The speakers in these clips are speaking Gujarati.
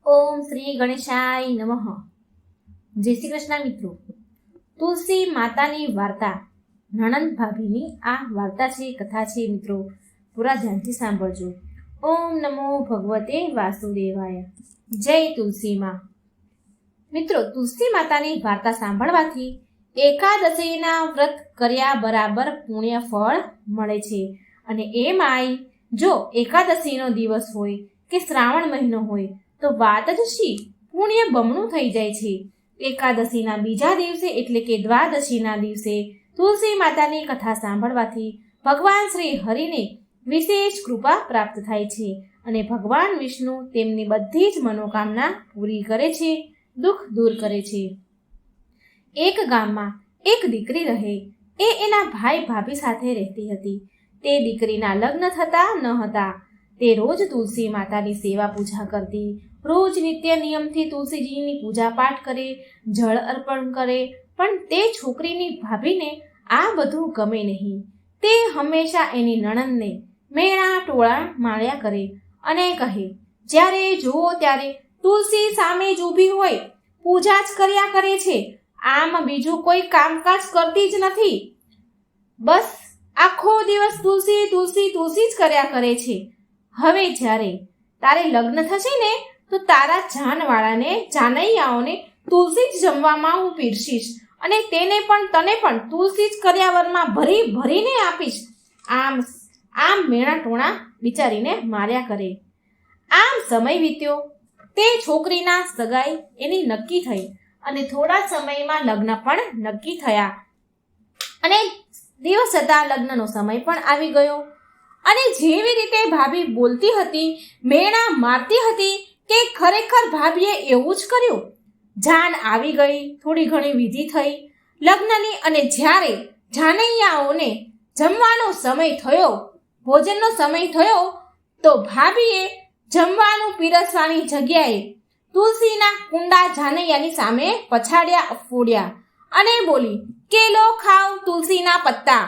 ઓમ શ્રી ગણેશાય નમઃ. જય શ્રી કૃષ્ણ મિત્રો. તુલસી માતાની વાર્તા, નણંદ ભાભીની આ વાર્તા છે, કથા છે મિત્રો. પૂરા ધ્યાનથી સાંભળજો. ઓમ નમો ભગવતે વાસુદેવાય. જય તુલસી માં. મિત્રો, તુલસી માતાની વાર્તા સાંભળવાથી એકાદશીના વ્રત કર્યા બરાબર પુણ્ય ફળ મળે છે. અને એમાંય જો એકાદશીનો દિવસ હોય કે શ્રાવણ મહિનો હોય તો વાત જ શી, પુણ્ય બમણું થઈ જાય છે. એકાદશીના બીજા દિવસે એટલે કે દ્વાદશીના દિવસે તુલસી માતાની કથા સાંભળવાથી ભગવાન શ્રી હરિને વિશેષ કૃપા પ્રાપ્ત થાય છે અને ભગવાન વિષ્ણુ તેમની બધી જ મનોકામના પૂરી કરે છે, દુઃખ દૂર કરે છે. એક ગામમાં એક દીકરી રહે. એ એના ભાઈ ભાભી સાથે રહેતી હતી. તે દીકરીના લગ્ન થતા ન હતા. તે રોજ તુલસી માતાની સેવા પૂજા કરતી. રોજ નિત્ય નિયમથી તુલસીજીની પૂજા પાઠ કરે, જળ અર્પણ કરે. પણ તે છોકરીની ભાભીને આ બધું ગમે નહીં. તે હંમેશા એની નણંદને મેણા ટોળા માળ્યા કરે અને કહે, જ્યારે જુઓ ત્યારે તુલસી સામે જ ઊભી હોય, પૂજા જ કર્યા કરે છે. આમ બીજું કોઈ કામકાજ કરતી જ નથી. બસ આખો દિવસ તુલસી તુલસી તુલસી જ કર્યા કરે છે. હવે જ્યારે તારે લગ્ન થશે ને તો તારા જાનવાળાને, જાનૈયાઓને તુલસી જ જમવામાં હું પીરસીશ અને તને પણ તુલસી જ કર્યાવરમાં ભરી ભરીને આપીશ. આમ મેણા ટોણા બિચારીને માર્યા કરે. આમ સમય વીત્યો. તે છોકરીના સગાઈ એની નક્કી થઈ અને થોડા સમયમાં લગ્ન પણ નક્કી થયા અને દિવસ જતા લગ્નનો સમય પણ આવી ગયો. અને જેવી રીતે ભાભી બોલતી હતી, મેણા મારતી હતી કે ખરેખર ભાભીએ એવું જ કર્યું. જાન આવી ગઈ, થોડી ઘણી વિધિ થઈ લગ્નની. અને જ્યારે જાનૈયાઓને જમવાનો સમય થયો, ભોજનનો સમય થયો, તો ભાભીએ જમવાનું પીરસવાની જગ્યાએ તુલસીના કુંડા જાનૈયાની સામે પછાડ્યા, ફોડ્યા અને બોલી કે લો ખાવ તુલસીના પત્તા.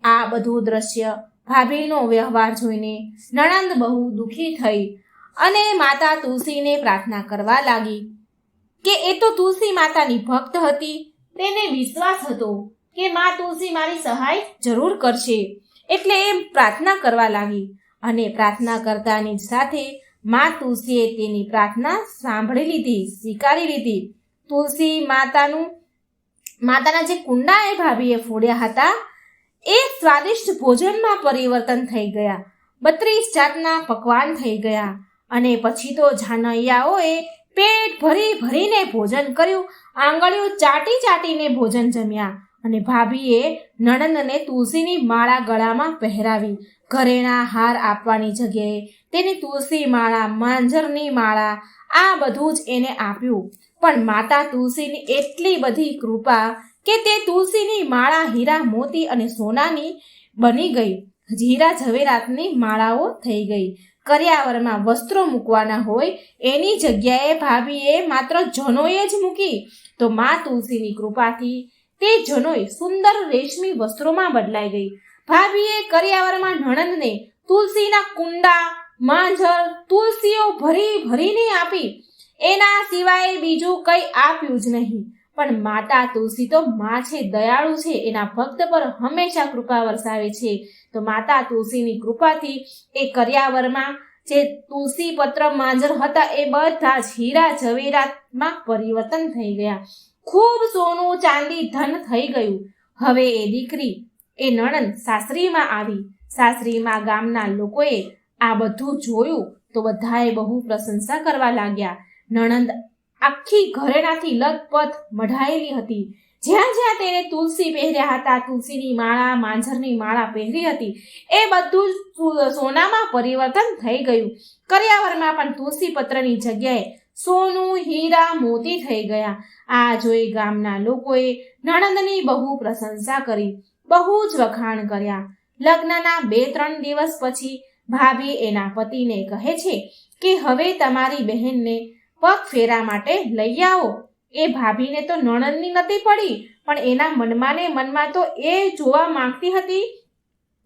આ બધું દ્રશ્ય, ભાભીનો વ્યવહાર જોઈને નણંદ બહુ દુઃખી થઈ અને માતા તુલસીને પ્રાર્થના કરવા લાગી કે એ તો તુલસી માતાની ભક્ત હતી. તેને વિશ્વાસ હતો કે માં તુલસી મારી સહાય જરૂર કરશે. એટલે એ પ્રાર્થના કરવા લાગી અને પ્રાર્થના કરતાની સાથે માં તુલસીએ તેની પ્રાર્થના સાંભળી લીધી, સ્વીકારી લીધી. તુલસી માતાના જે કુંડા એ ભાભીએ ફોડ્યા હતા એ સ્વાદિષ્ટ ભોજનમાં પરિવર્તન થઈ ગયા. 32 જાતના પકવાન થઈ ગયા. અને પછી તો જાનૈયાઓએ પેટ ભરી ભરીને ભોજન કર્યું, આંગળીઓ ચાટી ચાટીને ભોજન જમ્યા. અને ભાભીએ નણંદને તુલસીની માળા ગળામાં પહેરાવી. ઘરેણા હાર આપવાની જગ્યાએ તેને તુલસી માળા, માંજરની માળા, આ બધું જ એને આપ્યું. પણ માતા તુલસીની એટલી બધી કૃપા કે તે તુલસીની માળા હીરા, મોતી અને સોનાની બની ગઈ. હીરા ઝવેરાતની માળાઓ થઈ ગઈ. કર્યાવરમાં વસ્ત્રો મૂકવાના હોય એની જગ્યાએ ભાભીએ માત્ર જનોય જ મૂકી. તો મા તુલસીની કૃપાથી તે જનોય સુંદર રેશમી વસ્ત્રોમાં બદલાઈ ગઈ. ભાભીએ કર્યાવરમાં નણંદને તુલસીના કુંડા, માંજર, તુલસીઓ ભરી ભરીને આપી. એના સિવાય બીજું કંઈ આપ્યું જ નહીં. પણ માતા તુલસી તો માં છે, દયાળુ છે, એના ભક્ત પર હંમેશા કૃપા વરસાવે છે. તો માતા તુલસીની કૃપાથી એ કર્યાવરમાં જે તુલસી પત્ર, માંજર હતા એ બધા જ હીરા ઝવેરાતમાં પરિવર્તન થઈ ગયા. ખૂબ સોનું, ચાંદી, ધન થઈ ગયું. હવે એ દીકરી, એ નણંદ સાસરીમાં આવી. સાસરીમાં ગામના લોકોએ આ બધું જોયું તો બધાએ બહુ પ્રશંસા કરવા લાગ્યા. નણંદ આખી ઘરેણાથી લથપથ મઢાયેલી હતી. જ્યાં જ્યાં તેને તુલસી પહેર્યા હતા, તુલસીની માળા, માંજરની માળા પહેરી હતી, એ બધું સોનામાં પરિવર્તન થઈ ગયું. કર્યાવરમાં પણ તુલસી પત્રની જગ્યાએ સોનું, હીરા, મોતી થઈ ગયા. આ જોઈ ગામના લોકોએ નણંદની બહુ પ્રશંસા કરી, બહુ જ વખાણ કર્યા. લગ્નના 2-3 દિવસ પછી ભાભી એના પતિને કહે છે કે હવે તમારી બહેનને પગ ફેરા માટે લઈ આવો. એ ભાભીને તો નણંદની નથી પડી, પણ એના મનમાં તો એ જોવા માંગતી હતી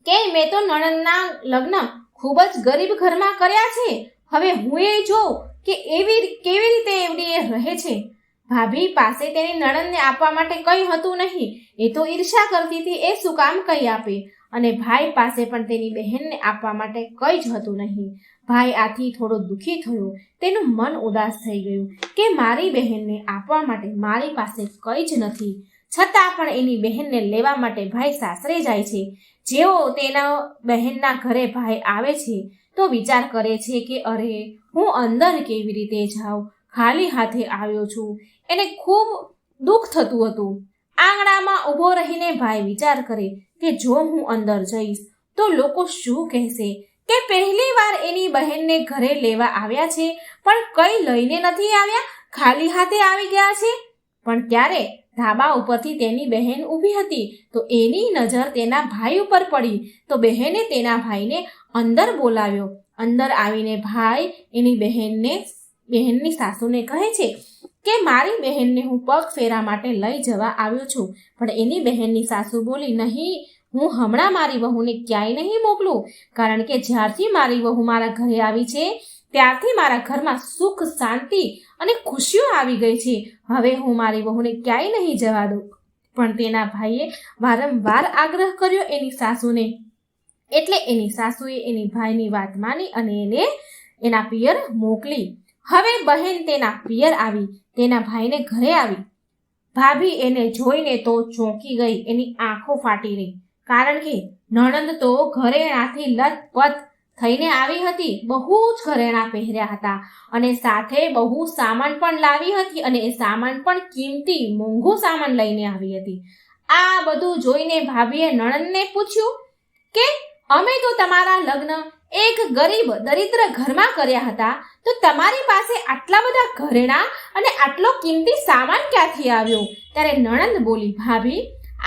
કે મેં તો નણંદના લગ્ન ખૂબ જ ગરીબ ઘરમાં કર્યા છે. હવે હું એ જોઉં કે કહે છે, ભાભી પાસે તેની નણંદને આપવા માટે કંઈ હતું નહીં, એ તો ઈર્ષા કરતી હતી, એ શું કામ કંઈ આપે? અને ભાઈ પાસે પણ તેની બહેનને આપવા માટે કંઈ જ હતું નહીં. ભાઈ આથી થોડો દુઃખી થયો, તેનું મન ઉદાસ થઈ ગયું કે મારી બહેનને આપવા માટે મારી પાસે કંઈ જ નથી. છતાં પણ એની બહેનને લેવા માટે ભાઈ સાસરે જાય છે. જેવો તેના બહેનના ઘરે ભાઈ આવે છે તો વિચાર કરે છે કે અરે, હું અંદર કેવી રીતે જાઉં? ખાલી હાથે આવ્યો છું. એને ખૂબ દુઃખ થતું હતું. આંગણામાં ઊભો રહીને ભાઈ વિચાર કરે કે જો હું અંદર જઈશ તો લોકો શું કહેશે કે પહેલી વાર એની બહેનને ઘરે લેવા આવ્યા છે પણ કંઈ લઈને નથી આવ્યા, ખાલી હાથે આવી ગયા છે. પણ ત્યારે ધાબા ઉપરથી તેની બહેન ઊભી હતી તો એની નજર તેના ભાઈ ઉપર પડી તો બહેને તેના ભાઈને અંદર બોલાવ્યો. અંદર આવીને ભાઈ એની બહેનની સાસુને કહે છે કે મારી બહેનને હું પગ ફેરા માટે લઈ જવા આવ્યો છું. પણ એની બહેનની સાસુ બોલી, નહીં, હું હમણાં મારી વહુને ક્યાંય નહીં મોકલું, કારણ કે જ્યારથી મારી વહુ મારા ઘરે આવી છે ત્યારથી મારા ઘરમાં સુખ, શાંતિ અને ખુશીઓ આવી ગઈ છે. હવે હું મારી વહુને ક્યાંય નહીં જવા દઉં. પણ તેના ભાઈએ વારંવાર આગ્રહ કર્યો એની સાસુને, એટલે એની સાસુએ એની ભાઈની વાત માની અને એને એના પિયર મોકલી. હવે બહેન તેના પિયર આવી, તેના ભાઈને ઘરે આવી. ભાભી એને જોઈને તો ચોંકી ગઈ, એની આંખો ફાટી રહી, કારણ કે નણંદ તો ઘરેણાથી લથપથ થઈને આવી હતી. બહુ જ ઘરેણા પહેર્યા હતા અને સાથે બહુ સામાન પણ લાવી હતી અને એ સામાન પણ કિંમતી મોંઘું સામાન લઈને આવી હતી. આ બધું જોઈને ભાભીએ નણંદને પૂછ્યું કે અમે તો તમારા લગ્ન એક ગરીબ દરિદ્ર ઘરમાં કર્યા હતા, તો તમારી પાસે આટલા બધા ઘરેણા અને આટલો કિંમતી સામાન ક્યાંથી આવ્યો? ત્યારે નણંદ બોલી, ભાભી,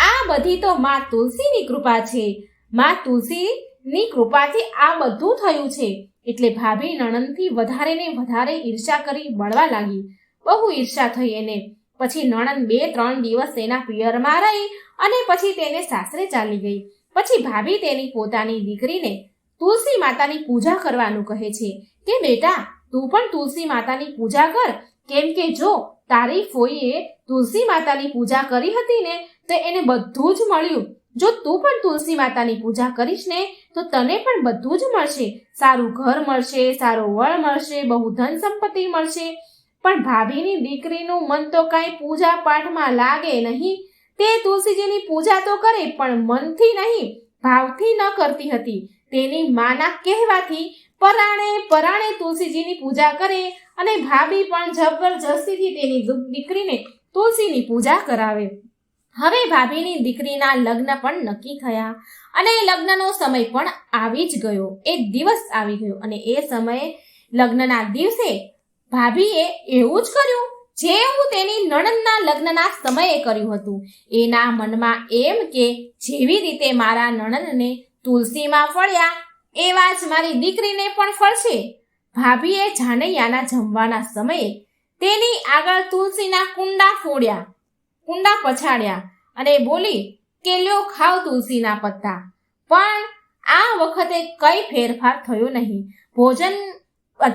આ બધી તો માં તુલસીની કૃપા છે. માં તુલસીની કૃપાથી આ બધું થયું છે. એટલે ભાભી નણંદથી વધારે ને વધારે ઈર્ષા કરી બળવા લાગી. બહુ ઈર્ષા થઈ એને. પછી નણંદ 2-3 દિવસ તેના પિયરમાં રહી અને પછી તેને સાસરે ચાલી ગઈ. પછી ભાભી તેની પોતાની દીકરીને તુલસી માતાની પૂજા કરવાનું કહે છે કે બેટા, તું પણ તુલસી માતાની પૂજા કર, કેમ કે જો તારી ફોઈએ તુલસી માતાની પૂજા કરી હતી ને તો એને બધું જ મળ્યું. જો તું પણ તુલસી માતાની પૂજા કરીશ ને તો તને પણ બધું જ મળશે. સારું ઘર મળશે, સારો વર મળશે, બહુ ધન સંપત્તિ મળશે. પણ ભાભીની દીકરીનું મન તો કાંઈ પૂજા પાઠમાં લાગે નહીં. તે તુલસીજીની પૂજા તો કરે પણ મનથી નહીં, ભાવથી ન કરતી હતી. તેની માના કહેવાથી પરાણે તુલસીજીની પૂજા કરે અને ભાભી પણ જબરજસ્તીથી તેની દીકરીને તુલસીની પૂજા કરાવે. હવે ભાભીની દીકરીના લગ્ન પણ નક્કી થયા અને લગ્નનો સમય પણ આવી જ ગયો. એ દિવસ આવી ગયો અને એ સમયે લગ્નના દિવસે ભાભીએ એવું જ કર્યું જેવું તેની નણંદના લગ્નના સમયે કર્યું હતું. એના મનમાં એમ કે જેવી રીતે મારા નણંદને તુલસીમાં ફળ્યા એવા જ મારી દીકરીને પણ ફળશે. ભાભીએ જાનૈયાના જમવાના સમયે તેની આગળ તુલસીના કુંડા પછાડ્યા અને બોલી કે લ્યો ખાવ તુલસીના પત્તા. પણ આ વખતે કઈ ફેરફાર થયો નહીં.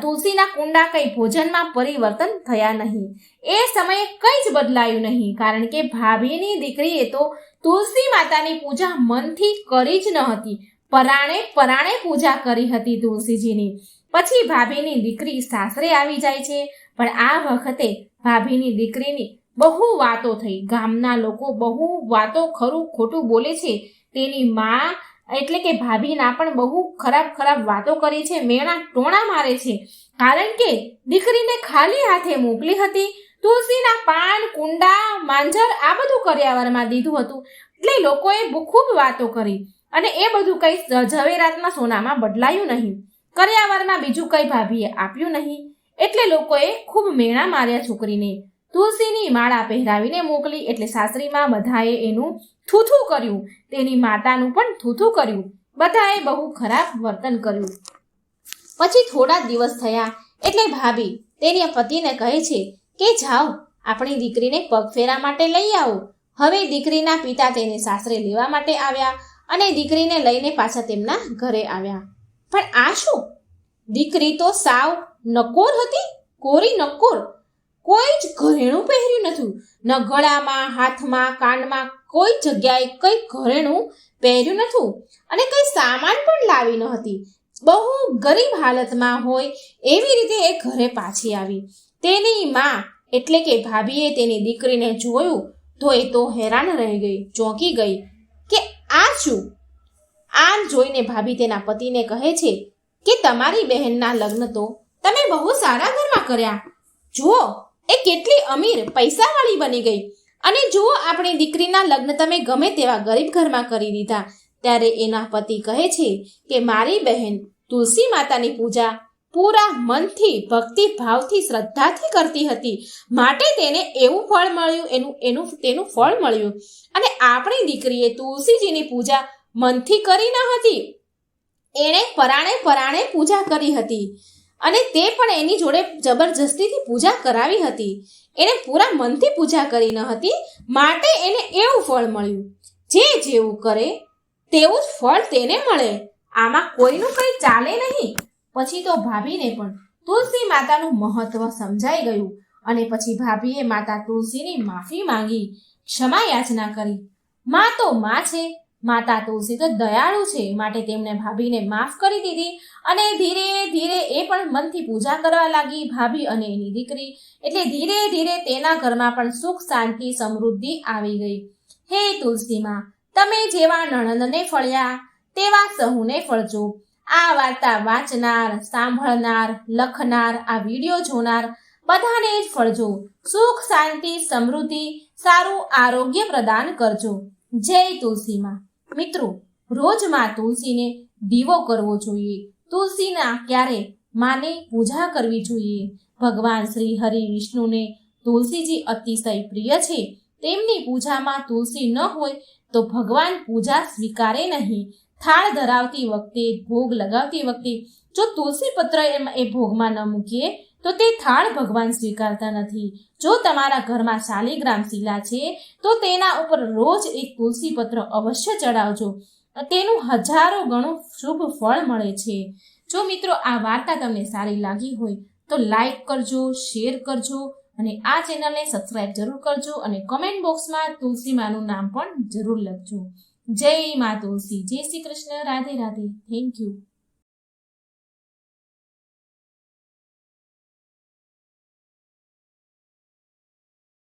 તુલસીના કુંડા કઈ ભોજનમાં પરિવર્તન થયા નહીં. એ સમયે કઈ જ બદલાયું નહીં, કારણ કે ભાભીની દીકરીએ તો તુલસી માતાની પૂજા મનથી કરી જ ન હતી, પરાણે પૂજા કરી હતી તુલસીજીની. પછી ભાભીની દીકરી સાસરે આવી જાય છે. પણ આ વખતે ભાભીની દીકરીની બહુ વાતો થઈ. ગામના લોકો બહુ વાતો ખરું ખોટું બોલે છે. તેની માં એટલે કે ભાભીના પણ બહુ ખરાબ વાતો કરી છે, મેણા ટોણા મારે છે, કારણ કે દીકરીને ખાલી હાથે મોકલી હતી. તુલસીના પાન, કુંડા, માંજર આ બધું કર્યાવરમાં દીધું હતું. એટલે લોકોએ ખૂબ વાતો કરી અને એ બધું કઈ ઝવેરાતના સોનામાં બદલાયું નહીં. કર્યાવરમાં બીજું કઈ ભાભીએ આપ્યું નહીં. એટલે લોકોએ ખૂબ મેણા માર્યા છોકરીને. તુલસીની માળા પહેરાવીને મોકલી એટલે સાસરીમાં બધાએ એનું થૂથું કર્યું, તેની માતાનું પણ થૂથું કર્યું. બધાએ બહુ ખરાબ વર્તન કર્યું. પછી થોડા દિવસ થયા એટલે ભાભી તેના પતિને કહે છે કે જાઓ, આપણી દીકરીને પગફેરા માટે લઈ આવો. હવે દીકરીના પિતા તેને સાસરે લેવા માટે આવ્યા અને દીકરીને લઈને પાછા તેમના ઘરે આવ્યા. પણ આ શું? દીકરી તો સાવ નકોર હતી, કોરી નકોર. કોઈ જ ઘરેણું પહેર્યું નહોતું. ન ગળામાં, હાથમાં, કાનમાં કોઈ જગ્યાએ કઈ ઘરેણું પહેર્યું નહોતું અને કઈ સામાન પણ લાવી ન હતી. બહુ ગરીબ હાલતમાં હોય એવી રીતે એ ઘરે પાછી આવી. તેની માં એટલે કે ભાભીએ તેની દીકરીને જોયું તો એ તો હેરાન રહી ગઈ, ચોંકી ગઈ કે આ શું? આમ જોઈને ભાભી તેના પતિને કહે છે કે તમારી બહેનના લગ્ન તો તમે બહુ સારા ઘરમાં કર્યા. જુઓ એ કેટલી અમીર પૈસાવાળી બની ગઈ અને જુઓ આપણી દીકરીના લગ્ન તમે ગમે તેવા ગરીબ ઘરમાં કરી દીધા. ત્યારે એના પતિ કહે છે કે મારી બહેન તુલસી માતાની પૂજા પૂરા મનથી, ભક્તિ ભાવથી, શ્રદ્ધાથી કરતી હતી, માટે તેને એવું ફળ મળ્યું, તેનું ફળ મળ્યું. અને આપણી દીકરીએ તુલસીજીની પૂજા મનથી કરી ન હતી, એણે પરાણે પૂજા કરી હતી અને તે પણ એની જોડે જબરજસ્તીથી પૂજા કરાવી હતી. એણે પૂરા મનથી પૂજા કરી ન હતી, માટે એને એવું ફળ મળ્યું. જે જેવું કરે તેવું જ ફળ તેને મળે, આમાં કોઈનું કંઈ ચાલે નહીં. પછી તો ભાભીને પણ તુલસી માતાનું મહત્વ સમજાઈ ગયું અને પછી ભાભીએ માતા તુલસીની માફી માંગી, ક્ષમા યાચના કરી. માં તો માં છે, માતા તુલસી તો દયાળુ છે, માટે તેમણે ભાભીને માફ કરી દીધી અને ધીરે ધીરે એ પણ મનથી પૂજા કરવા લાગી, ભાભી અને એની દીકરી. એટલે ધીરે ધીરે તેના ઘરમાં પણ સુખ, શાંતિ, સમૃદ્ધિ આવી ગઈ. હે તુલસી માં, તમે જેવા નણંદને ફળ્યા તેવા સહુને ફળજો. આ વાર્તા વાંચનાર, સાંભળનાર, લખનાર, આ વિડીયો જોનાર બધાને જ ફળજો. સુખ, શાંતિ, સમૃદ્ધિ, સારું આરોગ્ય પ્રદાન કરજો. જય તુલસી માં. મિત્રો, રોજ માં તુલસીને દીવો કરવો જોઈએ. તુલસીના ક્યારે માને પૂજા કરવી જોઈએ. ભગવાન શ્રી હરિ વિષ્ણુને તુલસીજી અતિશય પ્રિય છે. તેમની પૂજામાં તુલસી ન હોય તો ભગવાન પૂજા સ્વીકારે નહીં. થાળ ધરાવતી વખતે, ભોગ લગાવતી વખતે જો તુલસી પત્ર એ ભોગમાં ન મૂકીએ તો તે થાળ ભગવાન સ્વીકારતા નથી. જો તમારા ઘરમાં શાલિગ્રામ શિલા છે તો તેના ઉપર રોજ એક તુલસી પત્ર અવશ્ય ચડાવજો. તેનું હજારો ગણું શુભ ફળ મળે છે. જો મિત્રો આ વાર્તા તમને સારી લાગી હોય તો લાઈક કરજો, શેર કરજો અને આ ચેનલને સબસ્ક્રાઇબ જરૂર કરજો અને કમેન્ટ બોક્સમાં તુલસી માનું નામ પણ જરૂર લખજો. જય મા તુલસી. જય શ્રી કૃષ્ણ. રાધે રાધે. Thank you.